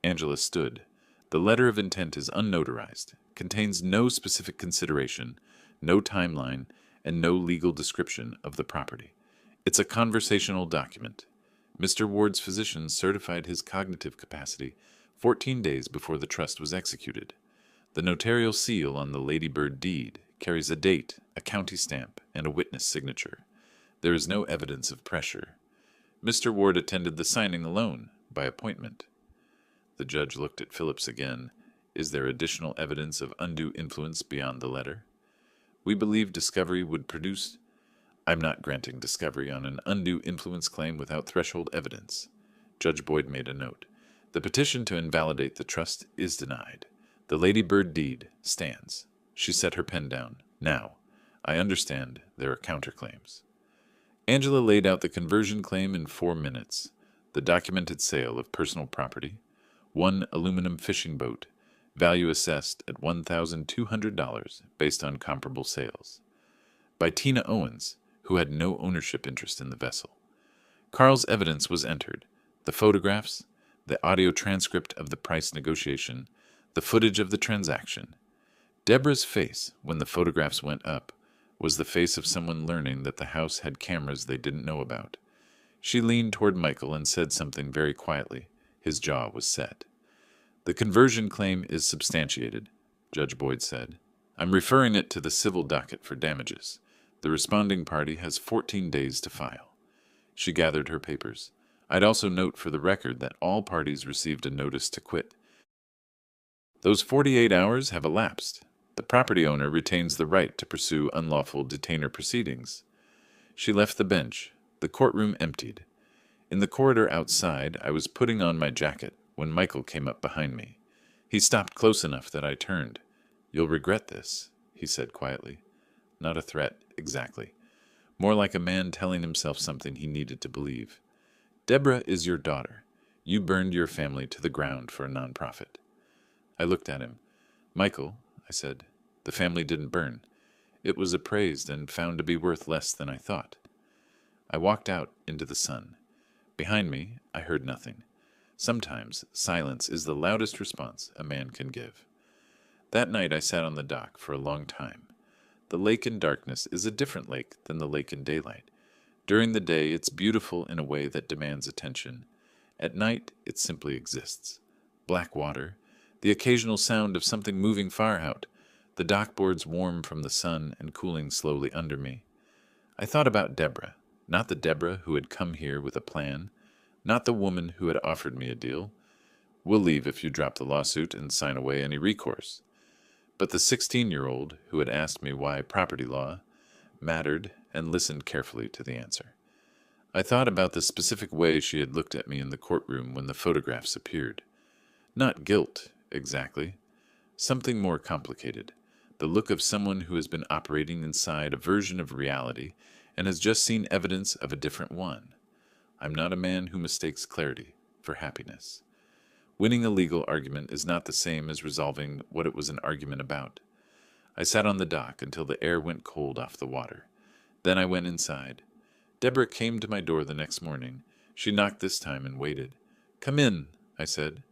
Angela stood. The letter of intent is unnotarized, contains no specific consideration, no timeline, and no legal description of the property. It's a conversational document. Mr. Ward's physician certified his cognitive capacity 14 days before the trust was executed. The notarial seal on the Lady Bird deed carries a date, a county stamp, and a witness signature. There is no evidence of pressure. Mr. Ward attended the signing alone, by appointment. The judge looked at Phillips again. Is there additional evidence of undue influence beyond the letter? We believe discovery would produce. I'm not granting discovery on an undue influence claim without threshold evidence. Judge Boyd made a note. The petition to invalidate the trust is denied. The Lady Bird deed stands. She set her pen down. Now, I understand there are counterclaims. Angela laid out the conversion claim in 4 minutes. The documented sale of personal property, one aluminum fishing boat, value assessed at $1,200 based on comparable sales, by Tina Owens, who had no ownership interest in the vessel. Carl's evidence was entered: the photographs, the audio transcript of the price negotiation, the footage of the transaction. Deborah's face, when the photographs went up, was the face of someone learning that the house had cameras they didn't know about. She leaned toward Michael and said something very quietly. His jaw was set. The conversion claim is substantiated, Judge Boyd said. I'm referring it to the civil docket for damages. The responding party has 14 days to file. She gathered her papers. I'd also note for the record that all parties received a notice to quit. Those 48 hours have elapsed. The property owner retains the right to pursue unlawful detainer proceedings. She left the bench. The courtroom emptied. In the corridor outside, I was putting on my jacket when Michael came up behind me. He stopped close enough that I turned. You'll regret this, he said quietly. Not a threat, exactly. More like a man telling himself something he needed to believe. Deborah is your daughter. You burned your family to the ground for a nonprofit. I looked at him. Michael, I said, the family didn't burn. It was appraised and found to be worth less than I thought. I walked out into the sun. Behind me, I heard nothing. Sometimes silence is the loudest response a man can give. That night I sat on the dock for a long time. The lake in darkness is a different lake than the lake in daylight. During the day, it's beautiful in a way that demands attention. At night, it simply exists. Black water, the occasional sound of something moving far out, the dockboards warm from the sun and cooling slowly under me. I thought about Deborah, not the Deborah who had come here with a plan, not the woman who had offered me a deal. We'll leave if you drop the lawsuit and sign away any recourse. But the 16-year-old who had asked me why property law mattered and listened carefully to the answer. I thought about the specific way she had looked at me in the courtroom when the photographs appeared. Not guilt, exactly. Something more complicated. The look of someone who has been operating inside a version of reality and has just seen evidence of a different one. I'm not a man who mistakes clarity for happiness. Winning a legal argument is not the same as resolving what it was an argument about. I sat on the dock until the air went cold off the water. Then I went inside. Deborah came to my door the next morning. She knocked this time and waited. Come in, I said.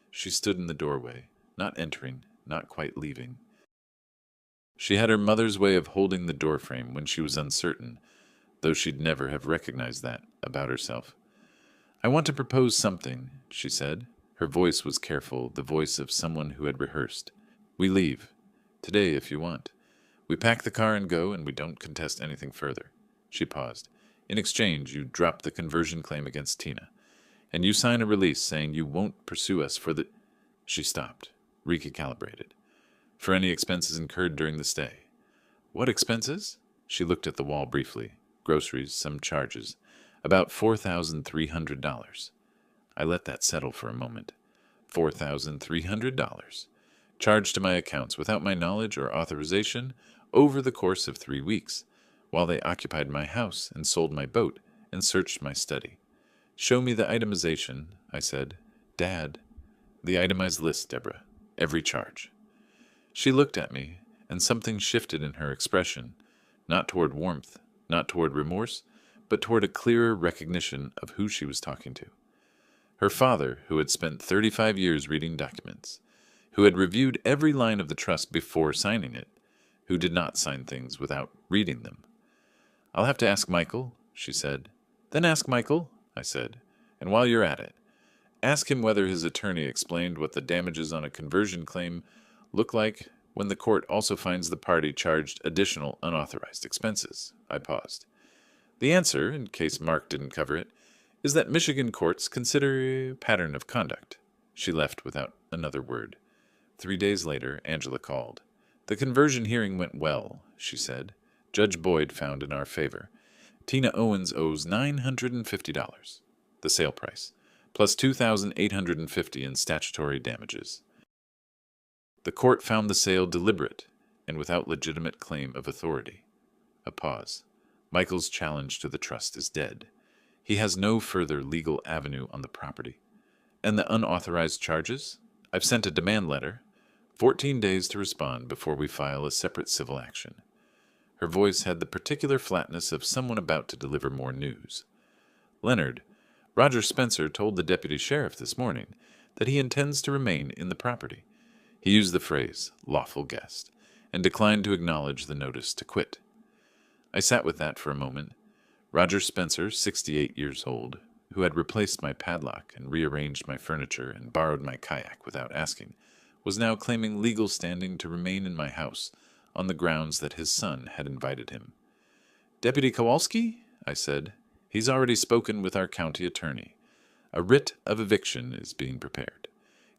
She stood in the doorway, not entering, not quite leaving. She had her mother's way of holding the doorframe when she was uncertain, though she'd never have recognized that about herself. I want to propose something, she said. Her voice was careful, the voice of someone who had rehearsed. We leave. Today, if you want. We pack the car and go, and we don't contest anything further. She paused. In exchange, you drop the conversion claim against Tina, and you sign a release saying you won't pursue us for the... She stopped, recalibrated. For any expenses incurred during the stay. What expenses? She looked at the wall briefly. Groceries, some charges. About $4,300. I let that settle for a moment. $4,300. Charged to my accounts without my knowledge or authorization over the course of 3 weeks, while they occupied my house and sold my boat and searched my study. Show me the itemization, I said. Dad. The itemized list, Deborah. Every charge. She looked at me, and something shifted in her expression, not toward warmth, not toward remorse, but toward a clearer recognition of who she was talking to. Her father, who had spent 35 years reading documents, who had reviewed every line of the trust before signing it, who did not sign things without reading them. I'll have to ask Michael, she said. Then ask Michael, I said, and while you're at it, ask him whether his attorney explained what the damages on a conversion claim look like when the court also finds the party charged additional unauthorized expenses. I paused. The answer, in case Mark didn't cover it, is that Michigan courts consider a pattern of conduct. She left without another word. 3 days later, Angela called. The conversion hearing went well, she said. Judge Boyd found in our favor. Tina Owens owes $950, the sale price, plus $2,850 in statutory damages. The court found the sale deliberate and without legitimate claim of authority. A pause. Michael's challenge to the trust is dead. He has no further legal avenue on the property. And the unauthorized charges? I've sent a demand letter. 14 days to respond before we file a separate civil action. Her voice had the particular flatness of someone about to deliver more news. Leonard, Roger Spencer told the deputy sheriff this morning that he intends to remain in the property. He used the phrase, lawful guest, and declined to acknowledge the notice to quit. I sat with that for a moment. Roger Spencer, 68 years old, who had replaced my padlock and rearranged my furniture and borrowed my kayak without asking, was now claiming legal standing to remain in my house on the grounds that his son had invited him. "Deputy Kowalski?" I said. "He's already spoken with our county attorney. A writ of eviction is being prepared.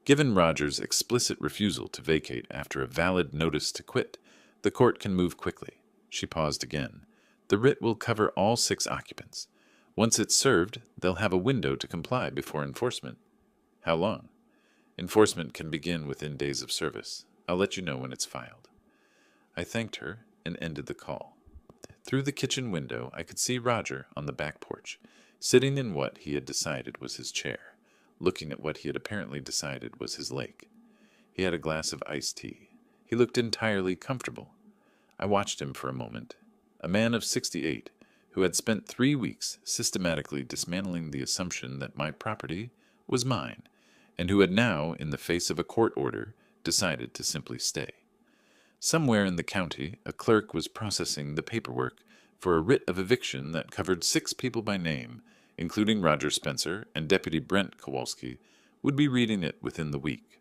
Given Roger's explicit refusal to vacate after a valid notice to quit, the court can move quickly." She paused again. "The writ will cover all 6 occupants. Once it's served, they'll have a window to comply before enforcement." "How long?" "Enforcement can begin within days of service. I'll let you know when it's filed." I thanked her and ended the call. Through the kitchen window, I could see Roger on the back porch, sitting in what he had decided was his chair, looking at what he had apparently decided was his lake. He had a glass of iced tea. He looked entirely comfortable. I watched him for a moment. A man of 68, who had spent 3 weeks systematically dismantling the assumption that my property was mine, and who had now, in the face of a court order, decided to simply stay. Somewhere in the county, a clerk was processing the paperwork for a writ of eviction that covered 6 people by name, including Roger Spencer, and Deputy Brent Kowalski would be reading it within the week.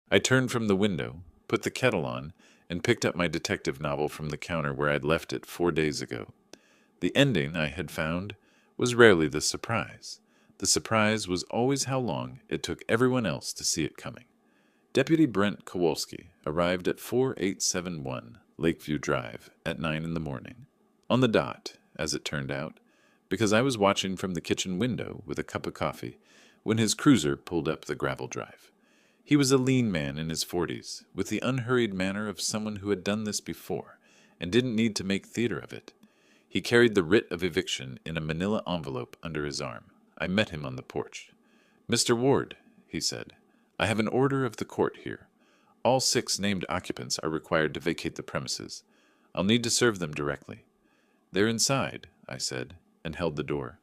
I turned from the window, put the kettle on, and picked up my detective novel from the counter where I'd left it 4 days ago. The ending, I had found, was rarely the surprise. The surprise was always how long it took everyone else to see it coming. Deputy Brent Kowalski arrived at 4871 Lakeview Drive at 9 in the morning. On the dot, as it turned out, because I was watching from the kitchen window with a cup of coffee when his cruiser pulled up the gravel drive. He was a lean man in his 40s, with the unhurried manner of someone who had done this before and didn't need to make theater of it. He carried the writ of eviction in a manila envelope under his arm. I met him on the porch. "Mr. Ward," he said, "I have an order of the court here. All 6 named occupants are required to vacate the premises. I'll need to serve them directly." "They're inside," I said, and held the door.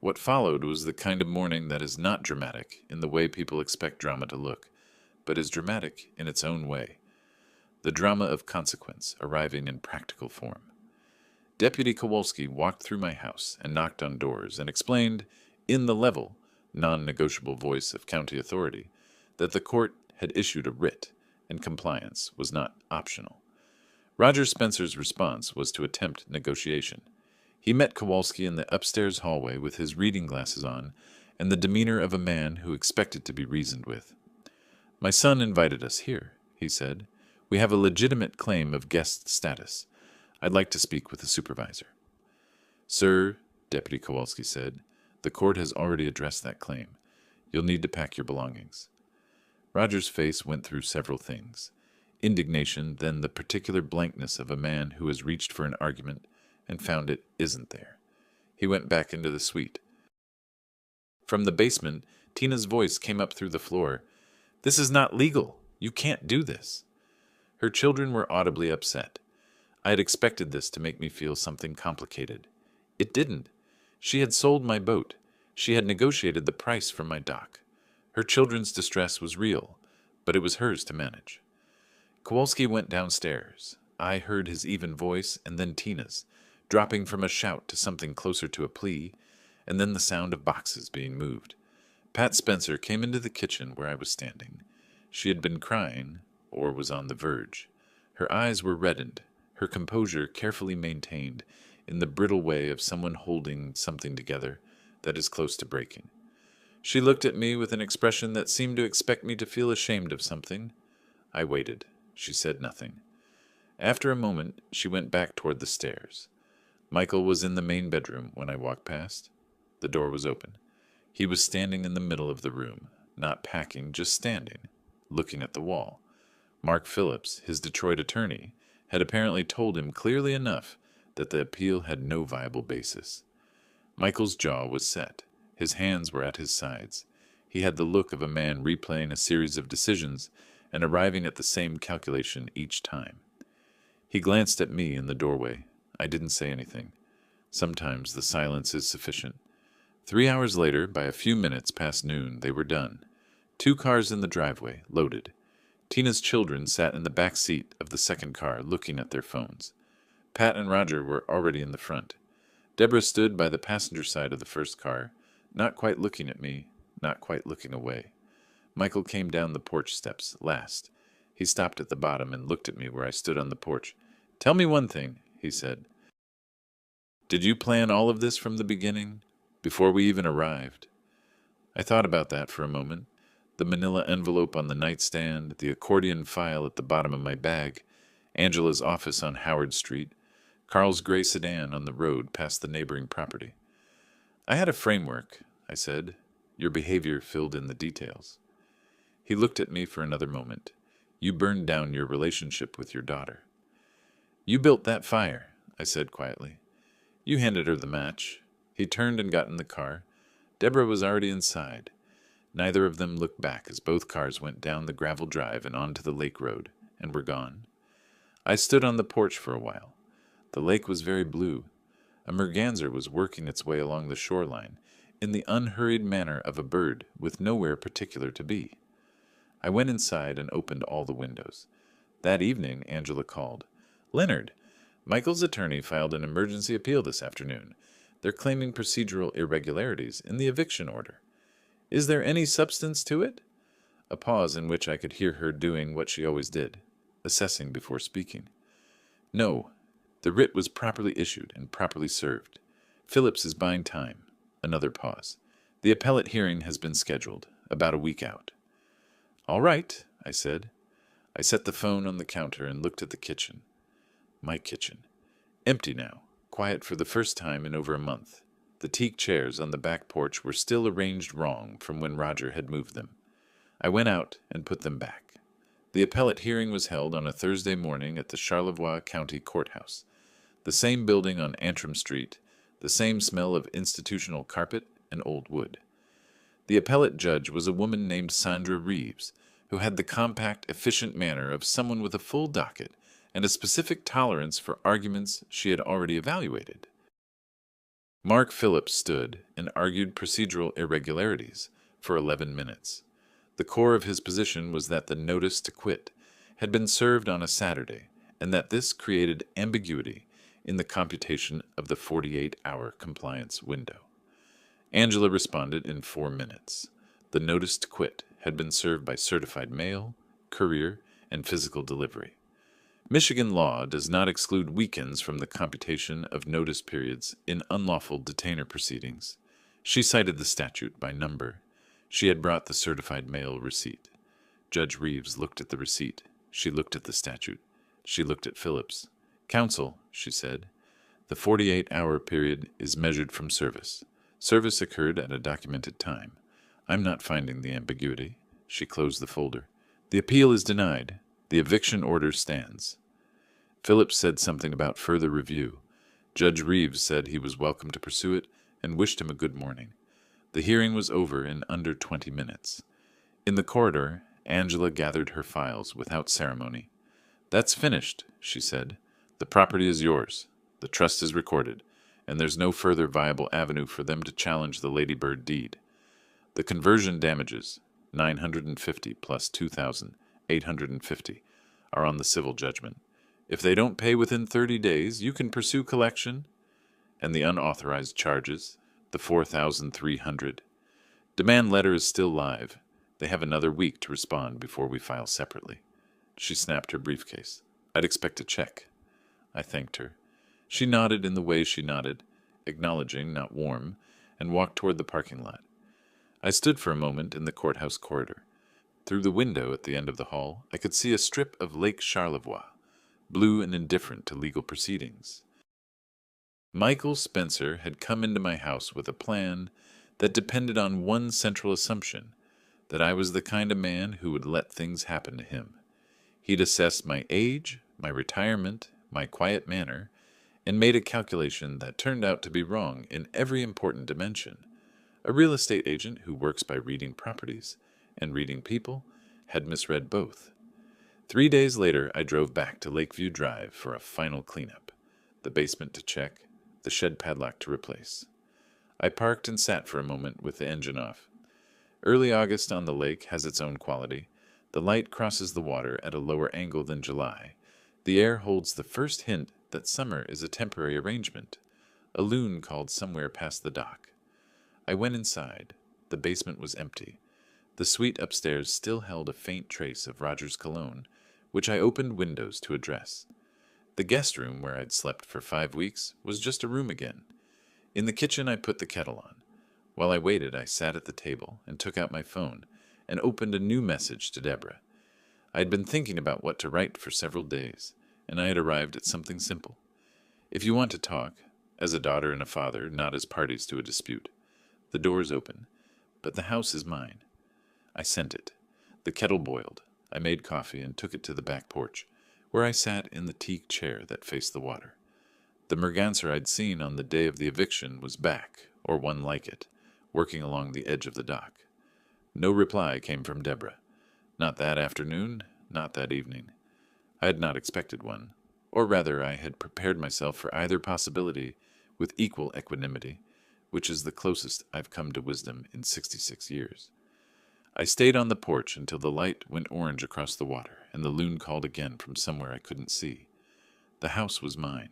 What followed was the kind of morning that is not dramatic in the way people expect drama to look, but is dramatic in its own way. The drama of consequence arriving in practical form. Deputy Kowalski walked through my house and knocked on doors and explained, in the level, non-negotiable voice of county authority, that the court had issued a writ, and compliance was not optional. Roger Spencer's response was to attempt negotiation. He met Kowalski in the upstairs hallway with his reading glasses on and the demeanor of a man who expected to be reasoned with. "My son invited us here," he said. "We have a legitimate claim of guest status. I'd like to speak with the supervisor." "Sir," Deputy Kowalski said, "the court has already addressed that claim. You'll need to pack your belongings." Roger's face went through several things. Indignation, then the particular blankness of a man who has reached for an argument and found it isn't there. He went back into the suite. From the basement, Tina's voice came up through the floor. "This is not legal. You can't do this." Her children were audibly upset. I had expected this to make me feel something complicated. It didn't. She had sold my boat. She had negotiated the price for my dock. Her children's distress was real, but it was hers to manage. Kowalski went downstairs. I heard his even voice and then Tina's, dropping from a shout to something closer to a plea, and then the sound of boxes being moved. Pat Spencer came into the kitchen where I was standing. She had been crying, or was on the verge. Her eyes were reddened, her composure carefully maintained in the brittle way of someone holding something together that is close to breaking. She looked at me with an expression that seemed to expect me to feel ashamed of something. I waited. She said nothing. After a moment, she went back toward the stairs. Michael was in the main bedroom when I walked past. The door was open. He was standing in the middle of the room, not packing, just standing, looking at the wall. Mark Phillips, his Detroit attorney, had apparently told him clearly enough that the appeal had no viable basis. Michael's jaw was set. His hands were at his sides. He had the look of a man replaying a series of decisions and arriving at the same calculation each time. He glanced at me in the doorway. I didn't say anything. Sometimes the silence is sufficient. 3 hours later, by a few minutes past noon, they were done. 2 cars in the driveway, loaded. Tina's children sat in the back seat of the second car, looking at their phones. Pat and Roger were already in the front. Deborah stood by the passenger side of the first car, not quite looking at me, not quite looking away. Michael came down the porch steps last. He stopped at the bottom and looked at me where I stood on the porch. "Tell me one thing," he said. "Did you plan all of this from the beginning, before we even arrived?" I thought about that for a moment. The manila envelope on the nightstand, the accordion file at the bottom of my bag, Angela's office on Howard Street, Carl's gray sedan on the road past the neighboring property. "I had a framework," I said. "Your behavior filled in the details." He looked at me for another moment. "You burned down your relationship with your daughter." "You built that fire," I said quietly. "You handed her the match." He turned and got in the car. Deborah was already inside. Neither of them looked back as both cars went down the gravel drive and onto the lake road, and were gone. I stood on the porch for a while. The lake was very blue. A merganser was working its way along the shoreline, in the unhurried manner of a bird with nowhere particular to be. I went inside and opened all the windows. That evening, Angela called. "Leonard, Michael's attorney filed an emergency appeal this afternoon. They're claiming procedural irregularities in the eviction order. Is there any substance to it?" A pause in which I could hear her doing what she always did, assessing before speaking. "No, the writ was properly issued and properly served. Phillips is buying time." Another pause. "The appellate hearing has been scheduled, about a week out." "All right," I said. I set the phone on the counter and looked at the kitchen. My kitchen. Empty now, quiet for the first time in over a month. The teak chairs on the back porch were still arranged wrong from when Roger had moved them. I went out and put them back. The appellate hearing was held on a Thursday morning at the Charlevoix County Courthouse. The same building on Antrim Street, the same smell of institutional carpet and old wood. The appellate judge was a woman named Sandra Reeves, who had the compact, efficient manner of someone with a full docket and a specific tolerance for arguments she had already evaluated. Mark Phillips stood and argued procedural irregularities for 11 minutes. The core of his position was that the notice to quit had been served on a Saturday, and that this created ambiguity in the computation of the 48-hour compliance window. Angela responded in 4 minutes. The notice to quit had been served by certified mail, courier, and physical delivery. Michigan law does not exclude weekends from the computation of notice periods in unlawful detainer proceedings. She cited the statute by number. She had brought the certified mail receipt. Judge Reeves looked at the receipt. She looked at the statute. She looked at Phillips. "Counsel," she said, "the 48-hour period is measured from service. Service occurred at a documented time. I'm not finding the ambiguity." She closed the folder. "The appeal is denied. The eviction order stands." Phillips said something about further review. Judge Reeves said he was welcome to pursue it and wished him a good morning. The hearing was over in under 20 minutes. In the corridor, Angela gathered her files without ceremony. "That's finished," she said. "The property is yours. The trust is recorded, and there's no further viable avenue for them to challenge the Lady Bird deed. The conversion damages, $950 plus $2,850, are on the civil judgment. If they don't pay within 30 days, you can pursue collection. And the unauthorized charges, the $4,300. Demand letter is still live. They have another week to respond before we file separately." She snapped her briefcase. "I'd expect a check." I thanked her. She nodded in the way she nodded, acknowledging, not warm, and walked toward the parking lot. I stood for a moment in the courthouse corridor. Through the window at the end of the hall, I could see a strip of Lake Charlevoix, blue and indifferent to legal proceedings. Michael Spencer had come into my house with a plan that depended on one central assumption, that I was the kind of man who would let things happen to him. He'd assessed my age, my retirement, my quiet manner, and made a calculation that turned out to be wrong in every important dimension. A real estate agent who works by reading properties and reading people had misread both. 3 days later, I drove back to Lakeview Drive for a final cleanup, the basement to check, the shed padlock to replace. I parked and sat for a moment with the engine off. Early August on the lake has its own quality. The light crosses the water at a lower angle than July. The air holds the first hint that summer is a temporary arrangement. A loon called somewhere past the dock. I went inside. The basement was empty. The suite upstairs still held a faint trace of Roger's cologne, which I opened windows to address. The guest room, where I'd slept for 5 weeks, was just a room again. In the kitchen, I put the kettle on. While I waited, I sat at the table and took out my phone and opened a new message to Deborah. I had been thinking about what to write for several days, and I had arrived at something simple. If you want to talk, as a daughter and a father, not as parties to a dispute, the door's open, but the house is mine. I sent it. The kettle boiled. I made coffee and took it to the back porch, where I sat in the teak chair that faced the water. The merganser I'd seen on the day of the eviction was back, or one like it, working along the edge of the dock. No reply came from Deborah. Not that afternoon, not that evening. I had not expected one, or rather I had prepared myself for either possibility with equal equanimity, which is the closest I've come to wisdom in 66 years. I stayed on the porch until the light went orange across the water, and the loon called again from somewhere I couldn't see. The house was mine.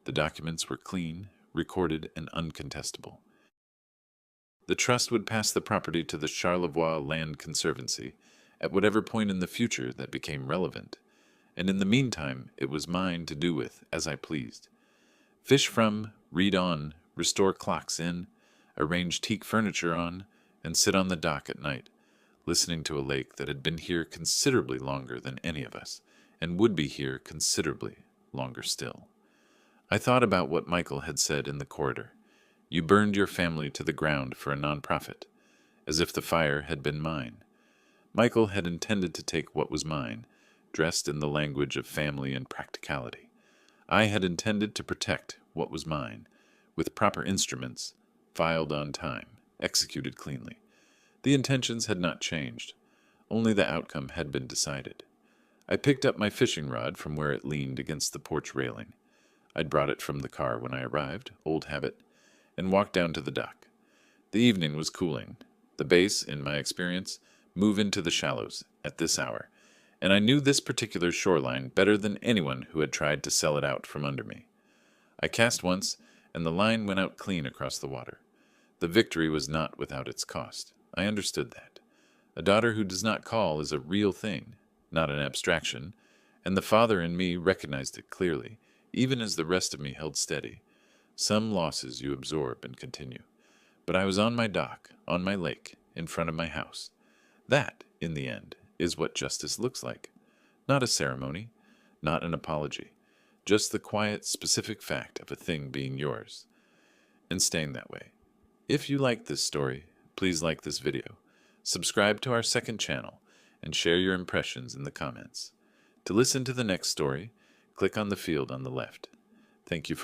The documents were clean, recorded, and uncontestable. The trust would pass the property to the Charlevoix Land Conservancy at whatever point in the future that became relevant, and in the meantime it was mine to do with as I pleased. Fish from, read on, restore clocks in, arrange teak furniture on, and sit on the dock at night, listening to a lake that had been here considerably longer than any of us, and would be here considerably longer still. I thought about what Michael had said in the corridor. You burned your family to the ground for a nonprofit, as if the fire had been mine. Michael had intended to take what was mine, dressed in the language of family and practicality. I had intended to protect what was mine, with proper instruments, filed on time, executed cleanly. The intentions had not changed, only the outcome had been decided. I picked up my fishing rod from where it leaned against the porch railing. I'd brought it from the car when I arrived, old habit, and walked down to the dock. The evening was cooling. The bass, in my experience, move into the shallows at this hour, and I knew this particular shoreline better than anyone who had tried to sell it out from under me. I cast once, and the line went out clean across the water. The victory was not without its cost. I understood that. A daughter who does not call is a real thing, not an abstraction, and the father in me recognized it clearly, even as the rest of me held steady. Some losses you absorb and continue. But I was on my dock, on my lake, in front of my house. That, in the end, is what justice looks like. Not a ceremony, not an apology, just the quiet, specific fact of a thing being yours, and staying that way. If you like this story, please like this video, subscribe to our second channel, and share your impressions in the comments. To listen to the next story, click on the field on the left. Thank you for